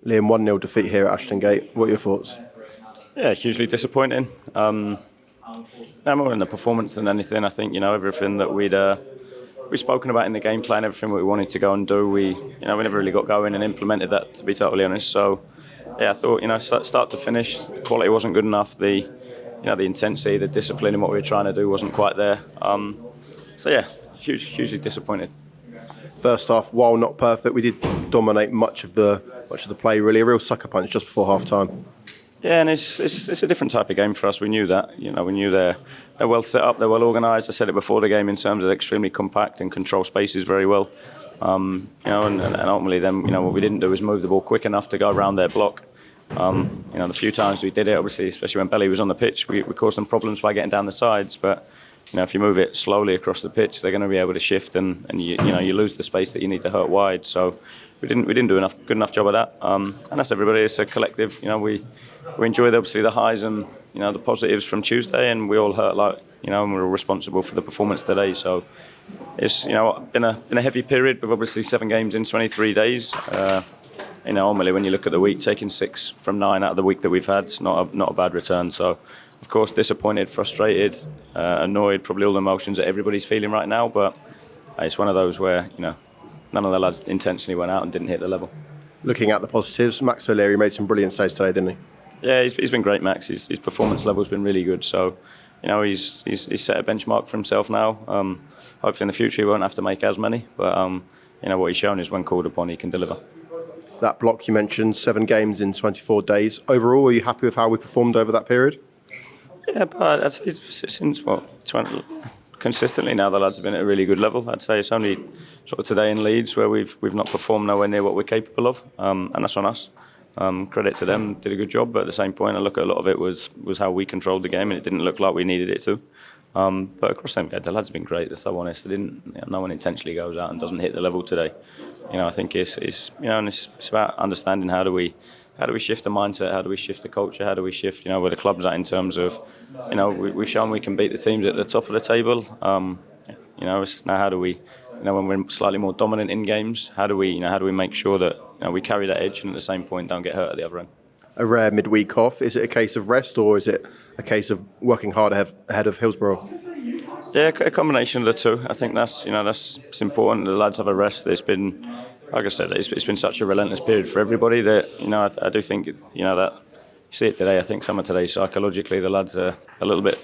Liam, 1-0 defeat here at Asthon Gate. What are your thoughts? Yeah, hugely disappointing. No more in the performance than anything. I think everything that we'd spoken about in the game plan, everything that we wanted to go and do, we never really got going and implemented that, to be totally honest. So yeah, I thought start to finish, the quality wasn't good enough. The intensity, the discipline in what we were trying to do wasn't quite there. So yeah, hugely disappointed. First half, while not perfect, we did dominate much of the play. Really, a real sucker punch just before half time. Yeah, and it's a different type of game for us. We knew that. We knew they're well set up, they're well organised. I said it before the game in terms of extremely compact and control spaces very well. And ultimately, then what we didn't do was move the ball quick enough to go around their block. The few times we did it, obviously, especially when Belly was on the pitch, we caused them problems by getting down the sides. But if you move it slowly across the pitch, they're going to be able to shift, and you lose the space that you need to hurt wide. So we didn't do good enough job of that. And that's everybody. It's a collective. We enjoyed obviously the highs and the positives from Tuesday, and we all hurt and we're responsible for the performance today. So it's been a heavy period with obviously 7 games in 23 days. Normally when you look at the week, taking 6 from 9 out of the week that we've had, it's not a bad return. So of course disappointed, frustrated, annoyed, probably all the emotions that everybody's feeling right now. But it's one of those where none of the lads intentionally went out and didn't hit the level. Looking at the positives, Max O'Leary made some brilliant saves today, didn't he? Yeah, he's been great, Max. His performance level's been really good. So, he's set a benchmark for himself now. Hopefully in the future he won't have to make as many. But what he's shown is when called upon, he can deliver. That block you mentioned, 7 games in 24 days. Overall, are you happy with how we performed over that period? Yeah, but I'd say since consistently now the lads have been at a really good level. I'd say it's only sort of today in Leeds where we've not performed nowhere near what we're capable of, and that's on us. Credit to them, did a good job, but at the same point I look at a lot of it was how we controlled the game, and it didn't look like we needed it to. But across them, the lads have been great, they're so honest. No one intentionally goes out and doesn't hit the level today. I think it's about understanding how do we shift the mindset, how do we shift the culture, how do we shift where the club's at in terms of we've shown we can beat the teams at the top of the table. It's now how do we when we're slightly more dominant in games, how do we make sure that we carry that edge and at the same point don't get hurt at the other end. A rare midweek off, is it a case of rest or is it a case of working hard ahead of Hillsborough? Yeah, a combination of the two. I think that's it's important. The lads have a rest. It's been, like I said, it's been such a relentless period for everybody that I do think that you see it today. I think some of today psychologically the lads are a little bit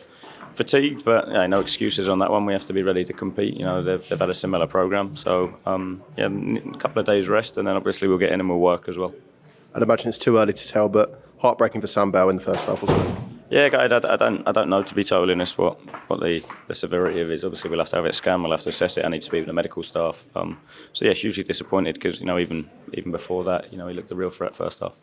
fatigued, but no excuses on that one. We have to be ready to compete. They've had a similar programme, so a couple of days rest, and then obviously we'll get in and we'll work as well. I'd imagine it's too early to tell, but heartbreaking for Sam Bell in the first half, wasn't it? Yeah, I don't know, to be totally honest, what the severity of it is. Obviously, we'll have to have it scanned, we'll have to assess it. I need to speak with the medical staff. So yeah, hugely disappointed because even before that, he looked a real threat first half.